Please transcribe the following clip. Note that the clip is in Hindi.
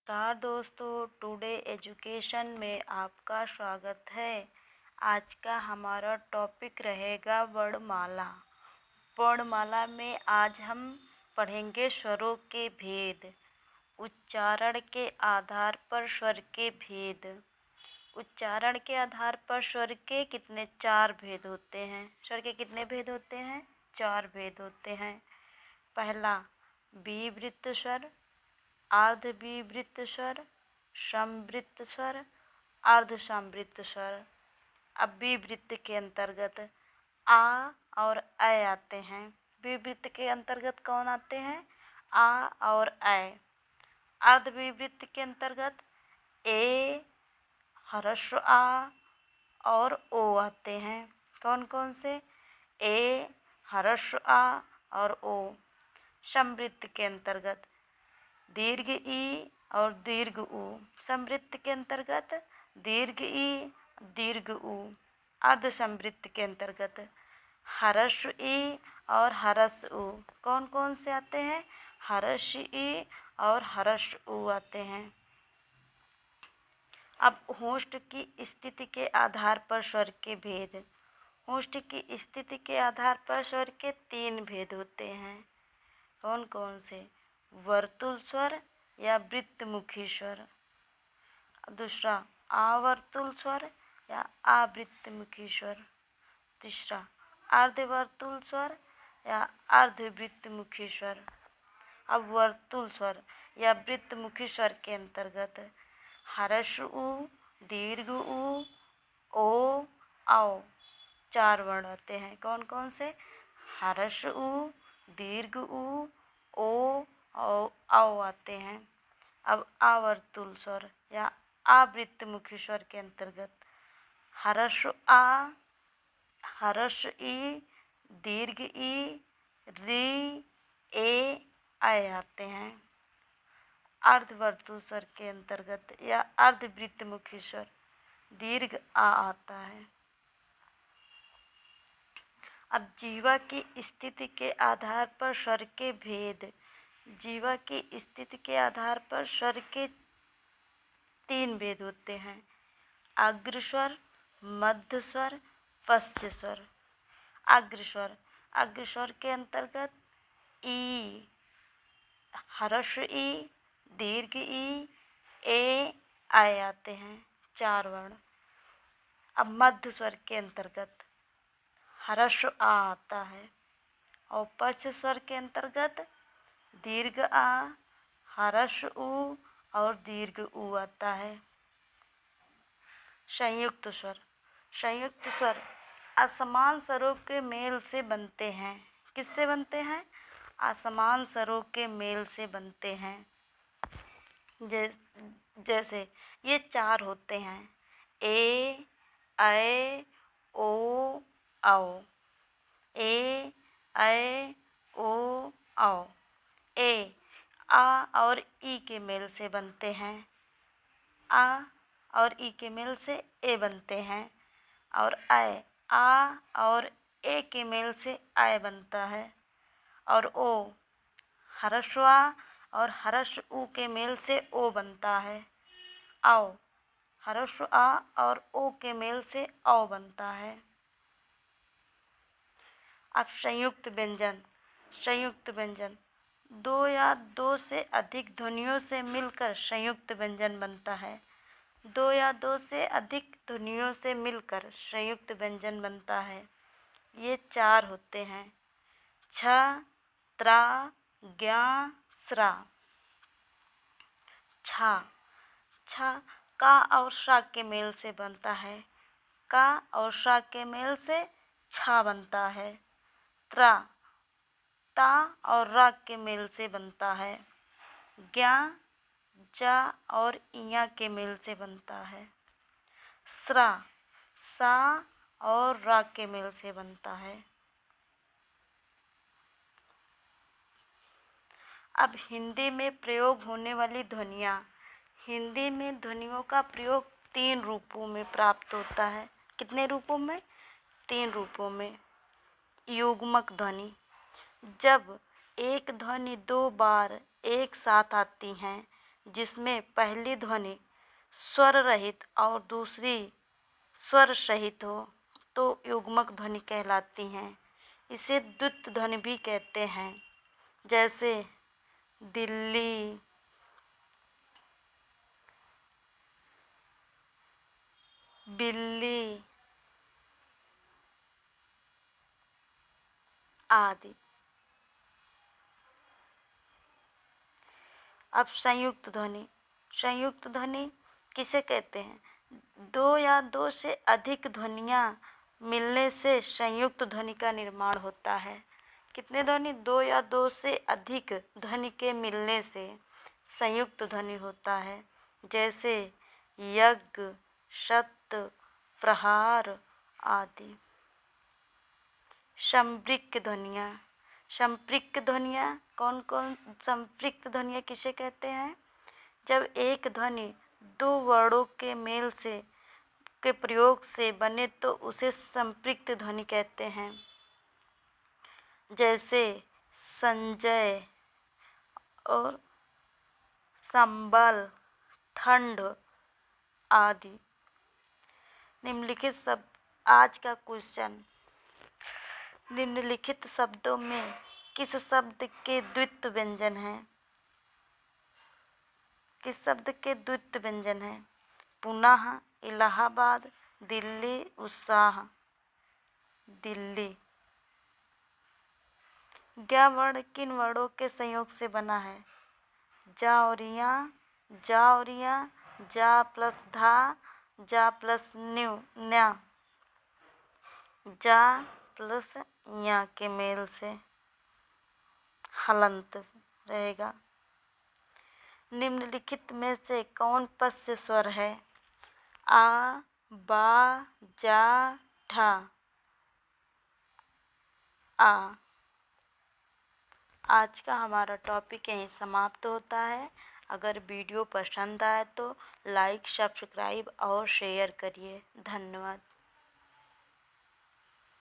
नमस्कार दोस्तों, टुडे एजुकेशन में आपका स्वागत है। आज का हमारा टॉपिक रहेगा वर्णमाला। वर्णमाला में आज हम पढ़ेंगे स्वरों के भेद, उच्चारण के आधार पर स्वर के भेद। उच्चारण के आधार पर स्वर के कितने 4 भेद होते हैं। स्वर के कितने भेद होते हैं? 4 भेद होते हैं। पहला विवृत स्वर, अर्धविवृत स्वर, संवृत स्वर, अर्धसंवृत स्वर। अब विवृत के अंतर्गत आ और ऐ आते हैं। विवृत के अंतर्गत कौन आते हैं? आ और ऐ। अर्धविवृत के अंतर्गत ए, ह्रस्व आ और ओ आते हैं। कौन कौन से? ए, ह्रस्व आ और ओ। संवृत के अंतर्गत दीर्घ ई और दीर्घ ऊ। संवृत के अंतर्गत दीर्घ ई, दीर्घ ऊ। अर्धसंवृत के अंतर्गत ह्रस्व ई और ह्रस्व ऊ। कौन कौन से आते हैं? ह्रस्व ई और ह्रस्व ऊ आते हैं। अब होंठ की स्थिति के आधार पर स्वर के भेद। होंठ की स्थिति के आधार पर स्वर के 3 भेद होते हैं। कौन कौन से? वर्तुल स्वर या वृत्तमुखी स्वर। दूसरा आवर्तुल स्वर या आवृत्तमुखी स्वर। तीसरा अर्धवर्तुल स्वर या अर्धवृत्तमुखी स्वर। अब वर्तुल स्वर या वृत्तमुखी स्वर के अंतर्गत ह्रस्व ऊ, दीर्घ ऊ, ओ, औ 4 वर्ण आते हैं। कौन कौन से? ह्रस्व ऊ, दीर्घ ऊ, ओ और औ आते हैं। अब आवर्तुल स्वर या आवृत्तमुखी स्वर के अंतर्गत ह्रस्व आ, ह्रस्व ई, दीर्घ ई, री, ए, ऐ आते हैं। अर्धवर्तुल स्वर के अंतर्गत या अर्धवृत्तमुखी स्वर दीर्घ आ आता है। अब जीवा की स्थिति के आधार पर स्वर के भेद। जीवा की स्थिति के आधार पर स्वर के 3 भेद होते हैं। अग्रस्वर, मध्य स्वर, पश्च स्वर। अग्रस्वर, अग्रस्वर के अंतर्गत ई, ह्रस्व ई, दीर्घ ई, ए, ऐ आते हैं। 4 वर्ण। अब मध्य स्वर के अंतर्गत ह्रस्व आ आता है और पश्च स्वर के अंतर्गत दीर्घ आ, ह्रस्व ऊ और दीर्घ ऊ आता है। संयुक्त स्वर। संयुक्त स्वर असमान स्वरों के मेल से बनते हैं। किससे बनते हैं? असमान स्वरों के मेल से बनते हैं। जैसे ये 4 होते हैं। ए, ऐ, ओ, औ। ए, ऐ, ओ, औ। ए आ और ई के मेल से बनते हैं। आ और ई के मेल से ए बनते हैं। और ऐ आ और ए के मेल से ऐ बनता है। और ओ ह्रस्व आ और ह्रस्व ऊ के मेल से ओ बनता है। औ ह्रस्व आ और ओ के मेल से औ बनता है। अब संयुक्त व्यंजन। संयुक्त व्यंजन 2 या 2 से अधिक ध्वनियों से मिलकर संयुक्त व्यंजन बनता है। 2 या 2 से अधिक ध्वनियों से मिलकर संयुक्त व्यंजन बनता है। ये 4 होते हैं। छ, त्रा, ज्ञा, स्रा। छा, छा का और सा के मेल से बनता है। का और सा के मेल से छा बनता है। त्रा, ता और रा के मेल से बनता है। ज्ञा, जा और इया के मेल से बनता है। स्रा, सा और रा के मेल से बनता है। अब हिंदी में प्रयोग होने वाली ध्वनियाँ। हिंदी में ध्वनियों का प्रयोग 3 रूपों में प्राप्त होता है। कितने रूपों में? 3 रूपों में। युग्मक ध्वनि, जब एक ध्वनि 2 बार एक साथ आती हैं जिसमें पहली ध्वनि स्वर रहित और दूसरी स्वर सहित हो तो युग्मक ध्वनि कहलाती हैं। इसे द्वित्व ध्वनि भी कहते हैं, जैसे दिल्ली, बिल्ली आदि। अब संयुक्त ध्वनि। संयुक्त ध्वनि किसे कहते हैं? दो या दो से अधिक ध्वनियाँ मिलने से संयुक्त ध्वनि का निर्माण होता है। कितने ध्वनि? दो या दो से अधिक ध्वनि के मिलने से संयुक्त ध्वनि होता है, जैसे यज्ञ, सत्य, प्रहार आदि। संपृक्त ध्वनियाँ। संपृक्त ध्वनियाँ कौन कौन? संपृक्त ध्वनियाँ किसे कहते हैं? जब एक ध्वनि दो वर्णों के मेल से के प्रयोग से बने तो उसे संपृक्त ध्वनि कहते हैं, जैसे संजय और संबल, ठंड आदि। निम्नलिखित शब्द। आज का क्वेश्चन, निम्नलिखित शब्दों में किस शब्द के द्वित्व व्यंजन हैं? किस शब्द के द्वित्व व्यंजन हैं? पुनः, इलाहाबाद, दिल्ली, उत्साह। दिल्ली। ज्ञ वर्ण किन वर्णों के संयोग से बना है? जा और या, जा और या, जा प्लस धा, जा प्लस न्यू न्या, जा प्लस या के मेल से हलंत रहेगा। निम्नलिखित में से कौन पश्य स्वर है? आ, बा, जा, ठा। आ। आज का हमारा टॉपिक यहीं समाप्त होता है। अगर वीडियो पसंद आए तो लाइक, सब्सक्राइब और शेयर करिए। धन्यवाद।